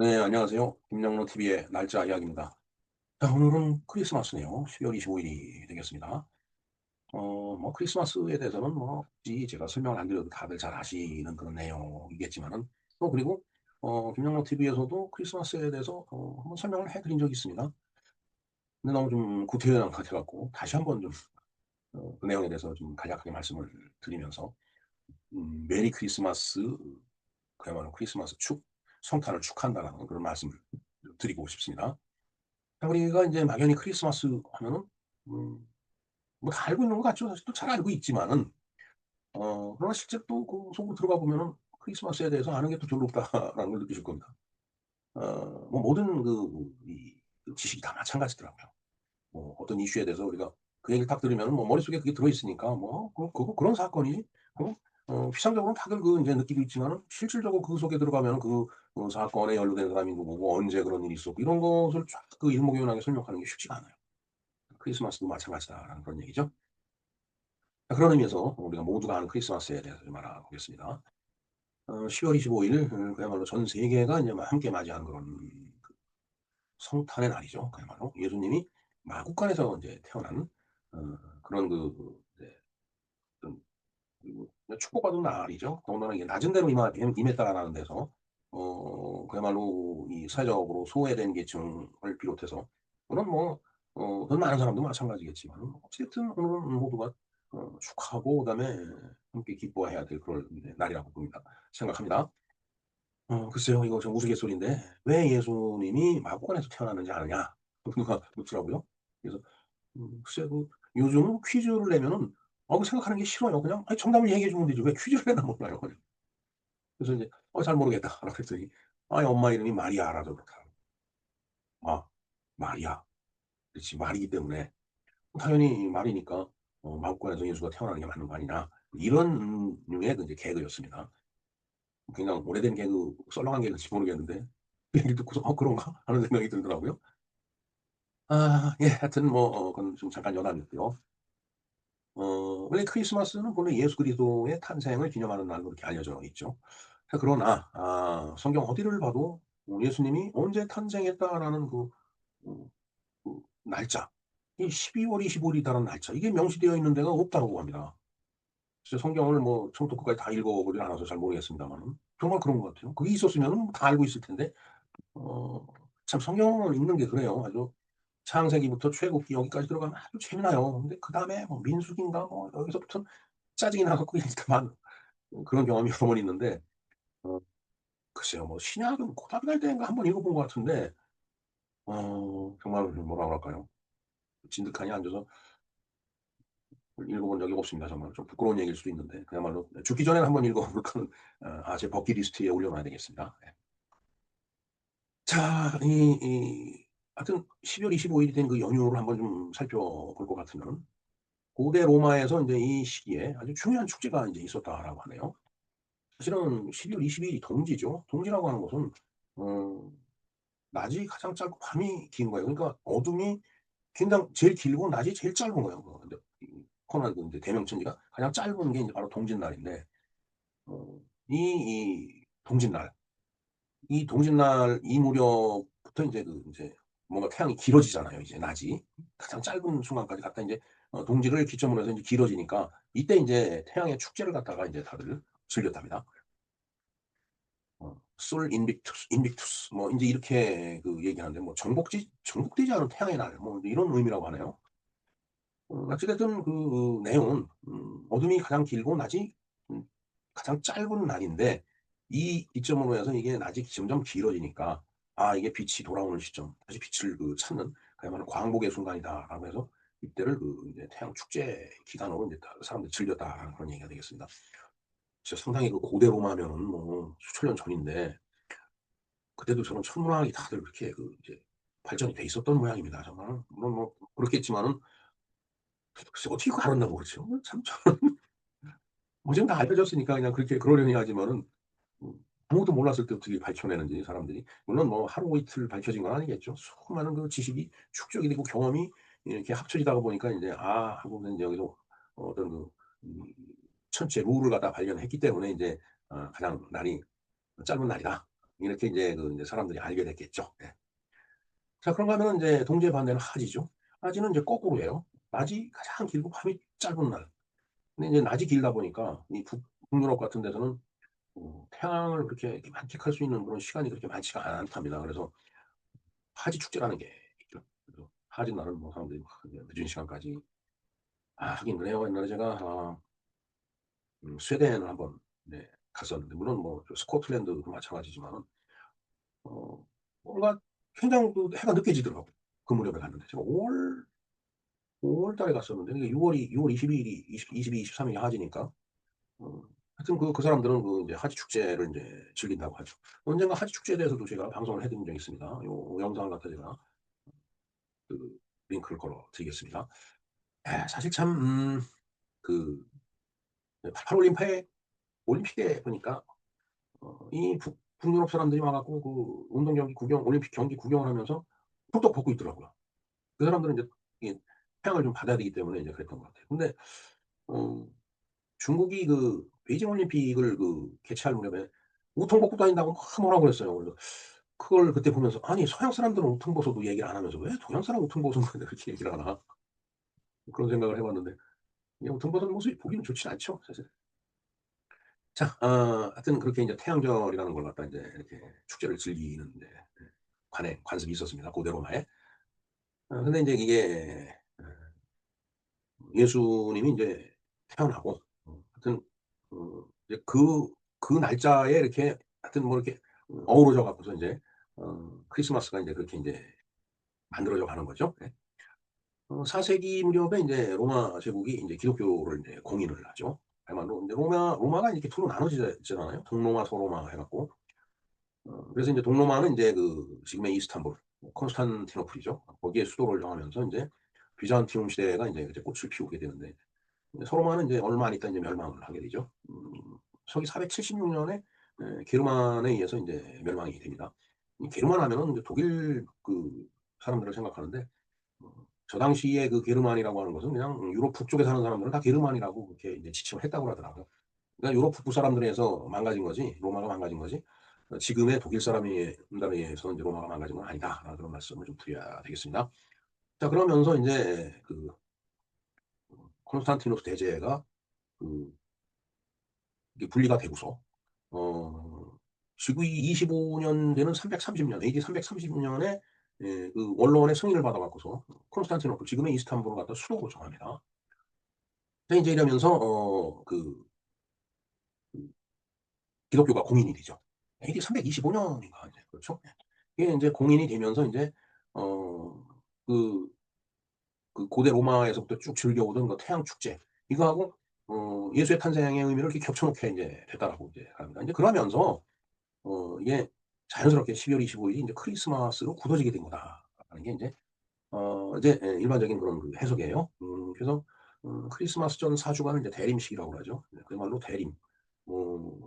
네, 안녕하세요. 김영로 TV의 날짜 이야기입니다. 자, 오늘은 크리스마스네요. 12월 25일이 되겠습니다. 크리스마스에 대해서는 굳이 제가 설명을 안 드려도 다들 잘 아시는 그런 내용이겠지만은, 또 그리고, 김영로 TV에서도 크리스마스에 대해서, 한번 설명을 해드린 적이 있습니다. 근데 너무 좀 구태연한 것 같아갖고, 다시 한번 좀, 그 내용에 대해서 좀 간략하게 말씀을 드리면서, 메리 크리스마스, 그야말로 크리스마스 성탄을 축하한다라는 그런 말씀을 드리고 싶습니다. 우리가 이제 막연히 크리스마스 하면은 뭐 다 알고 있는 것 같죠. 사실 또 잘 알고 있지만은 그러나 실제 또 그 속으로 들어가 보면은 크리스마스에 대해서 아는 게 또 별로 없다라는 걸 느끼실 겁니다. 뭐 모든 그 지식이 다 마찬가지더라고요. 뭐 어떤 이슈에 대해서 우리가 그 얘기를 딱 들으면은 뭐 머릿속에 그게 들어 있으니까 뭐 그거 그런 사건이지. 어 피상적으로는 다들 그 인제 느끼고 있지만은 실질적으로 그 속에 들어가면은 사건에 연루된 사람이 누구고 언제 그런 일이 있었고 이런 것을 쫙 그 일목요연하게 설명하는 게 쉽지가 않아요. 크리스마스도 마찬가지다라는 그런 얘기죠. 그런 의미에서 우리가 모두가 아는 크리스마스에 대해서 좀 알아보겠습니다. 10월 25일 그야말로 전 세계가 이제 함께 맞이하는 그런 그 성탄의 날이죠. 그야말로 예수님이 마국간에서 이제 태어난 어 그런 이제 어떤 축복받은 날이죠. 더군다나 이게 낮은 데로 임했다라는 데서 그야말로 이 사회적으로 소외된 계층을 비롯해서 물론 더 많은 사람도 마찬가지겠지만 어쨌든 오늘은 모두가 축하하고 그다음에 함께 기뻐해야 될 그런 날이라고 봅니다 생각합니다. 글쎄요. 이거 좀 우스갯소리인데 "왜 예수님이 마구간에서 태어났는지 아느냐?" 누가 묻더라고요. 그래서 글쎄요. 요즘은 퀴즈를 내면은 그 생각하는 게 싫어요. 그냥 아니 정답을 얘기해 주면 되지 왜 퀴즈를 내나 몰라요 그냥. 그래서 인제 "잘 모르겠다."라고 했더니 "아이 엄마 이름이 마리아라서 그렇다." 아 마리아. 그렇지 말이기 때문에 당연히 말이니까 마구간에서 예수가 태어나는 게 맞는 거 아니냐. 이런 류의 그 이제 개그였습니다. 그냥 오래된 개그 썰렁한 개그인지 모르겠는데 그 얘기를 듣고서 '그런가?' 하는 생각이 들더라고요. 예 하여튼 그건 좀 잠깐 여담이었고요. 원래 크리스마스는 본래 예수 그리스도의 탄생을 기념하는 날로 이렇게 알려져 있죠. 그러나 성경 어디를 봐도 예수님이 언제 탄생했다라는 어 날짜, 이 12월 25 일이다라는 날짜 이게 명시되어 있는 데가 없다고 합니다. 진짜 성경을 뭐 처음부터 끝까지 다 읽어 보질 않아서 잘 모르겠습니다만은 정말 그런 것 같아요. 그게 있었으면은 다 알고 있을 텐데 어 참 성경을 읽는 게 그래요. 아주 창세기부터 출애굽기 여기까지 들어가면 아주 재미나요. 근데 그다음에 뭐 민수기인가 여기서부터 짜증이 나 갖고 읽다만 그런 경험이 여러 번 있는데 어 글쎄요. 신약은 고등학교 다닐 때인가 한 번 읽어 본 것 같은데 정말 뭐라 그럴까요? 진득하니 앉아서 읽어 본 적이 없습니다 정말. 좀 부끄러운 얘기일 수도 있는데 그야말로 죽기 전에는 한번 읽어 볼까는 제 버킷리스트에 올려 놔야 되겠습니다. 예. 자 하여튼 12월 25 일이 된 그 연휴를 한번 좀 살펴볼 것 같으면 고대 로마에서 인제 이 시기에 아주 중요한 축제가 인제 있었다라고 하네요. 사실은 12월 20 일이 동지죠. 동지라고 하는 것은 어 낮이 가장 짧고 밤이 긴 거예요. 그러니까 어둠이 굉장 제일 길고 낮이 제일 짧은 거예요. 근데 이 코난 인제 대명천지가 가장 짧은 게 인제 바로 동짓날인데 어 동짓날 이 동짓날 이 무렵부터 인제 뭔가 태양이 길어지잖아요 이제 낮이. 가장 짧은 순간까지 갖다 인제 동지를 기점으로 해서 인제 길어지니까 이때 인제 태양의 축제를 갖다가 인제 다들 즐겼답니다. 솔 인빅투스 뭐 인제 이렇게 얘기하는데 뭐 정복되지 않은 태양의 날 뭐 이런 의미라고 하네요. 어찌 됐든 내용은 어둠이 가장 길고 낮이 음 가장 짧은 날인데 이 기점으로 해서 이게 낮이 점점 길어지니까 이게 빛이 돌아오는 시점 다시 빛을 찾는 그야말로 광복의 순간이다라고 해서 이때를 이제 태양 축제 기간으로 인제 다 사람들이 즐겼다라는 그런 얘기가 되겠습니다. 진짜 상당히 고대 로마면은 뭐 수천 년 전인데 그때도 저런 천문학이 다들 그렇게 이제 발전이 돼 있었던 모양입니다 정말. 물론 그렇겠지만은 글쎄 어떻게 그걸 알았나 모르죠. 참 뭐 지금 다 알려졌으니까 그냥 그렇게 그러려니 하지만은 음 아무것도 몰랐을 때 어떻게 밝혀내는지 사람들이. 물론 뭐 하루 이틀 밝혀진 건 아니겠죠. 수많은 지식이 축적이 되고 경험이 이렇게 합쳐지다가 보니까 인제 하고는 인제 여기서 어떤 이 천체 룰을 갖다가 발견했기 때문에 인제 가장 날이 짧은 날이다. 이렇게 인제 인제 사람들이 알게 됐겠죠. 예. 자 그런가 하면은 인제 동지의 반대는 하지죠. 하지는 인제 거꾸로예요. 낮이 가장 길고 밤이 짧은 날. 근데 이제 낮이 길다 보니까 이 북유럽 같은 데서는 태양을 그렇게 이렇게 만끽할 수 있는 그런 시간이 그렇게 많지가 않답니다. 그래서 하지 축제라는 게 있죠. 그래서 하지 날은 뭐 사람들이 막 이제 늦은 시간까지 하긴 그래요. 옛날에 제가 스웨덴을 한번 네 갔었는데 물론 뭐 저 스코틀랜드도 마찬가지지만은 어 뭔가 굉장히 그 해가 늦게 지더라고요. 그 무렵에 갔는데 제가 5월 달에 갔었는데 이게 6월 22 일이 22, 23 일이 하지니까 하여튼 그 사람들은 그 인제 하지 축제를 인제 즐긴다고 하죠. 언젠가 하지 축제에 대해서도 제가 방송을 해 드린 적이 있습니다. 요 영상을 갖다 제가 그 링크를 걸어 드리겠습니다. 사실 참 그 네 88 올림픽 때 보니까 이 북유럽 사람들이 와 갖고 그 운동 경기 구경 올림픽 경기 구경을 하면서 홀떡 벗고 있더라고요. 그 사람들은 인제 이 태양을 좀 받아야 되기 때문에 인제 그랬던 것 같아요. 근데 어 중국이 그 베이징 올림픽을 그 개최할 무렵에 우통 벗고 다닌다고 막 뭐라 그랬어요. 그래서 그걸 그때 보면서 '아니 서양 사람들은 우통 벗어도 얘기를 안 하면서 왜 동양 사람은 우통 벗은 건데 그렇게 얘기를 하나.' 그런 생각을 해 봤는데 이 우통 벗은 모습이 보기는 좋진 않죠 사실. 자 하여튼 그렇게 인제 태양절이라는 걸 갖다 인제 이렇게 축제를 즐기는 인제 관습이 있었습니다 고대 로마에. 근데 인제 이게 예수님이 인제 태어나고 하여튼 이제 그 날짜에 이렇게 하여튼 뭐 이렇게 어우러져 갖고서 인제 크리스마스가 인제 그렇게 인제 만들어져 가는 거죠. 예. 4 세기 무렵에 인제 로마 제국이 인제 기독교를 인제 공인을 하죠. 야말로 인제 로마가 이렇게 두로 나눠지잖아요. 동로마, 서로마 해 갖고. 그래서 인제 동로마는 인제 그 지금의 이스탄불 콘스탄티노플이죠. 거기에 수도를 정하면서 인제 비잔티움 시대가 인제 이제 꽃을 피우게 되는데 서로마는 인제 얼마 안 있다 인제 멸망을 하게 되죠. 서기 476 년에 게르만에 의해서 인제 멸망이 됩니다. 이 게르만 하면은 인제 독일 그 사람들을 생각하는데 저 당시에 그 게르만이라고 하는 것은 그냥 유럽 북쪽에 사는 사람들은 다 게르만이라고 그렇게 이제 지칭을 했다고 하더라고요. 그러니까 유럽 북부 사람들에 의해서 망가진 거지 로마가 망가진 거지 지금의 독일 사람들에 의해서 인제 로마가 망가진 건 아니다. 그런 말씀을 좀 드려야 되겠습니다. 자 그러면서 인제 그 콘스탄티누스 대제가 그 이게 분리가 되고서 어 즉위 25년 되는 330 년 AD 330 년에 그 원로원의 승인을 받아 갖고서 콘스탄티노플 지금의 이스탄불을 갖다 수도로 정합니다. 근데 인제 이러면서 기독교가 공인이 되죠. AD 325 년인가 이제 그렇죠? 예. 이게 인제 공인이 되면서 인제 어 그 고대 로마에서부터 쭉 즐겨오던 그 태양 축제 이거하고 예수의 탄생의 의미를 이렇게 겹쳐 놓게 인제 됐다라고 이제 합니다. 인제 그러면서 이게 자연스럽게 12월 25 일이 인제 크리스마스로 굳어지게 된 거다라는 게 인제 이제 일반적인 그런 그 해석이에요. 그래서 크리스마스 전 4 주간을 이제 대림식이라고 하죠. 그야말로 대림. 어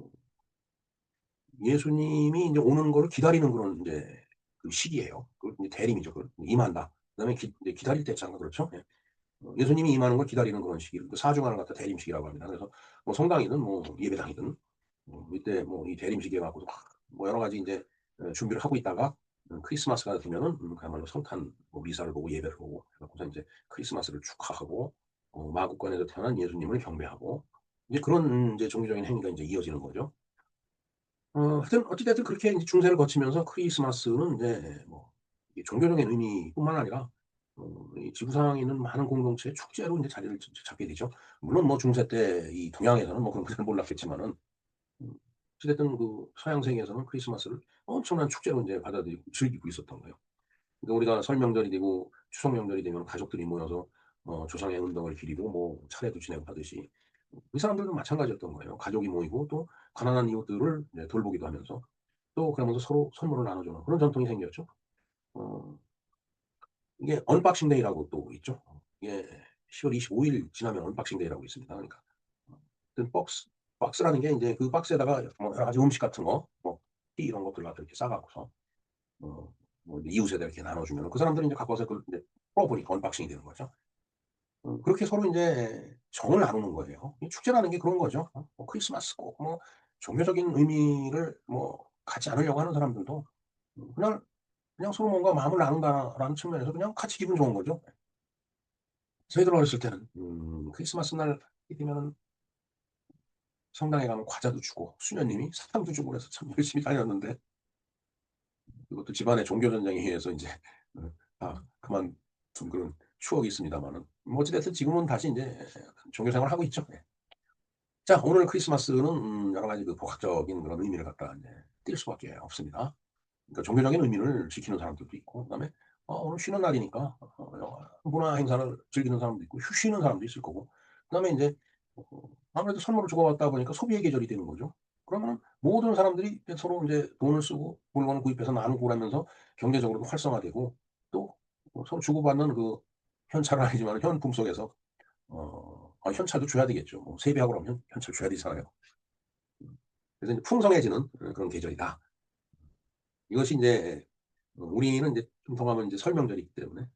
예수님이 인제 오는 거를 기다리는 그런 인제 그 시기예요. 그 이제 대림이죠. 그 임한다. 그다음에 이제 기다릴 때자가 그렇죠. 예. 예수님이 임하는 걸 기다리는 그런 시기를 그 4 주간을 갖다 대림식이라고 합니다. 그래서 뭐 성당이든 뭐 예배당이든 이때 뭐 이 대림식에 갖고서 막 뭐 여러 가지 인제 준비를 하고 있다가 크리스마스가 되면은 그야말로 성탄 뭐 미사를 보고 예배를 보고 해 갖고서 인제 크리스마스를 축하하고 마국간에서 태어난 예수님을 경배하고 이제 그런 인제 종교적인 행위가 인제 이어지는 거죠. 하여튼 어찌 됐든 그렇게 인제 중세를 거치면서 크리스마스는 인제 뭐 이 종교적인 의미뿐만 아니라 이 지구상에 있는 많은 공동체의 축제로 인제 자리를 잡게 되죠. 물론 뭐 중세 때 이 동양에서는 뭐 그런 거 잘 몰랐겠지만은 음 어찌 됐든 그 서양 세계에서는 크리스마스를 엄청난 축제로 인제 받아들이고 즐기고 있었던 거예요. 그러니까 우리가 설 명절이 되고 추석 명절이 되면 가족들이 모여서 조상의 은덕을 기리고 뭐 차례도 지내고 하듯이 이 사람들도 마찬가지였던 거예요. 가족이 모이고 또 가난한 이웃들을 이제 돌보기도 하면서 또 그러면서 서로 선물을 나눠주는 그런 전통이 생겼죠. 어 이게 언박싱 데이라고 또 있죠. 이게 10월 25일 지나면 언박싱 데이라고 있습니다. 그러니까 그 박스라는 게 인제 그 박스에다가 뭐 여러 가지 음식 같은 거 뭐 티 이런 것들 갖다 이렇게 싸 갖고서 어 뭐 이제 이웃에다 이렇게 나눠 주면은 그 사람들은 인제 갖고 와서 그걸 인제 풀어 보니까 언박싱이 되는 거죠. 그렇게 서로 인제 정을 나누는 거예요. 이 축제라는 게 그런 거죠. 뭐 크리스마스 꼭 뭐 종교적인 의미를 뭐 같지 않으려고 하는 사람들도 그냥 서로 뭔가 마음을 나눈다라는 측면에서 그냥 같이 기분 좋은 거죠. 저희들 어렸을 때는 크리스마스 날이 되면은 성당에 가면 과자도 주고 수녀님이 사탕도 주고 그래서 참 열심히 다녔는데 그것도 집안의 종교 전쟁에 의해서 인제 다 그만둔 그런 추억이 있습니다마는 뭐 어찌 됐든 지금은 다시 인제 종교 생활을 하고 있죠. 예. 자, 오늘 크리스마스는 여러 가지 그 복합적인 그런 의미를 갖다가 인제 띌 수밖에 없습니다. 그러니까 종교적인 의미를 지키는 사람들도 있고 그다음에 오늘 쉬는 날이니까 문화 행사를 즐기는 사람도 있고 쉬는 사람도 있을 거고 그다음에 인제 어 아무래도 선물을 주고받다 보니까 소비의 계절이 되는 거죠. 그러면은 모든 사람들이 이제 서로 인제 돈을 쓰고 물건을 구입해서 나누고 그러면서 경제적으로도 활성화되고 또 서로 주고받는 그 현찰은 아니지만 현품 속에서 현찰도 줘야 되겠죠. 뭐 세배하고 그러면 현찰 줘야 되잖아요. 그래서 인제 풍성해지는 그런 계절이다. 이것이 인제 우리는 인제 좀 더 가면 인제 설명절이기 때문에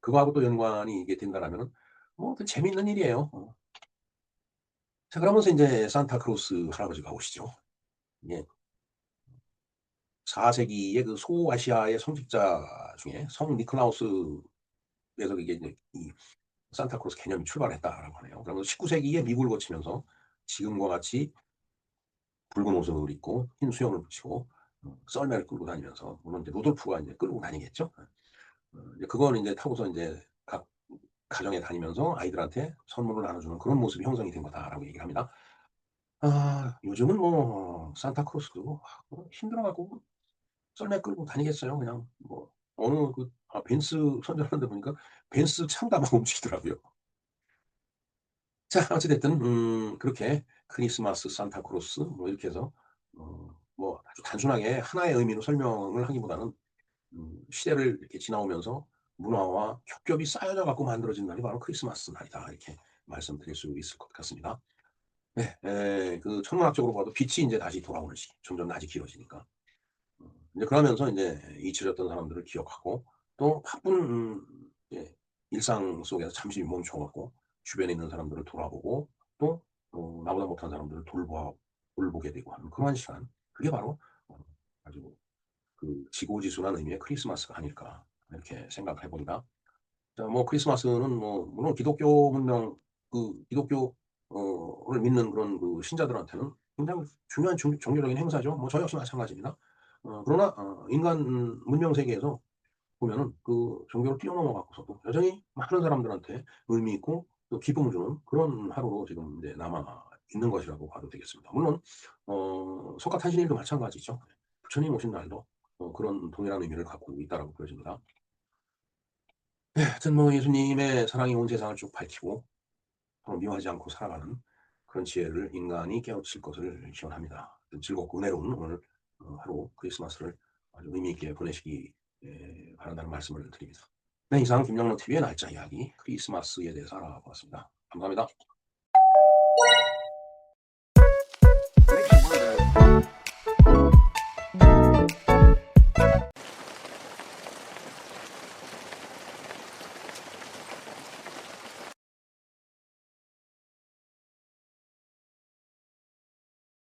그거하고 또 연관이 이게 된다라면은 뭐 그 재미있는 일이에요. 자, 그러면서 인제 산타클로스 할아버지가 오시죠. 예. 4 세기의 그 소아시아의 성직자 중에 성 니콜라우스에서 이게 이제 이 산타클로스 개념이 출발했다라고 하네요. 그러면서 19 세기에 미국을 거치면서 지금과 같이 붉은 옷을 입고 흰 수염을 붙이고 썰매를 끌고 다니면서 물론 이제 루돌프가 인제 끌고 다니겠죠. 이제 그걸 인제 타고서 인제 각 가정에 다니면서 아이들한테 선물을 나눠주는 그런 모습이 형성이 된 거다라고 얘기를 합니다. 요즘은 뭐 산타클로스도 힘들어 갖고 썰매 끌고 다니겠어요. 그냥 뭐 어느 벤츠 선전하는 데 보니까 벤츠 차가 막 움직이더라고요. 자, 어찌 됐든 그렇게 크리스마스, 산타클로스 뭐 이렇게 해서 뭐 아주 단순하게 하나의 의미로 설명을 하기보다는 시대를 이렇게 지나오면서 문화와 겹겹이 쌓여져 갖고 만들어진 날이 바로 크리스마스 날이다. 이렇게 말씀드릴 수 있을 것 같습니다. 네. 그 천문학적으로 봐도 빛이 인제 다시 돌아오는 시기. 점점 낮이 길어지니까. 인제 그러면서 인제 잊혀졌던 사람들을 기억하고 또 바쁜 예 일상 속에서 잠시 멈춰 갖고 주변에 있는 사람들을 돌아보고 또 나보다 못한 사람들을 돌보게 되고 하는 그러한 시간. 그게 바로 아주 그 지고지순한 의미의 크리스마스가 아닐까 이렇게 생각을 해 봅니다. 자, 뭐 크리스마스는 뭐 물론 기독교 문명 기독교 를 믿는 그런 그 신자들한테는 굉장히 중요한 종교적인 행사죠. 뭐 저 역시 마찬가지입니다. 그러나 인간 문명 세계에서 보면은 그 종교를 뛰어넘어 갖고서도 여전히 많은 사람들한테 의미 있고 또 기쁨을 주는 그런 하루로 지금 이제 남아 있는 것이라고 봐도 되겠습니다. 물론 석가탄신일도 마찬가지죠. 부처님 오신 날도 그런 동일한 의미를 갖고 있다라고 보여집니다. 네, 하여튼 뭐 예수님의 사랑이 온 세상을 쭉 밝히고 서로 미워하지 않고 살아가는 그런 지혜를 인간이 깨우칠 것을 기원합니다. 즐겁고 은혜로운 오늘 하루 크리스마스를 아주 의미 있게 보내시기 바란다는 말씀을 드립니다. 네, 이상 김영로 TV의 날짜 이야기 크리스마스에 대해서 알아보았습니다. 감사합니다.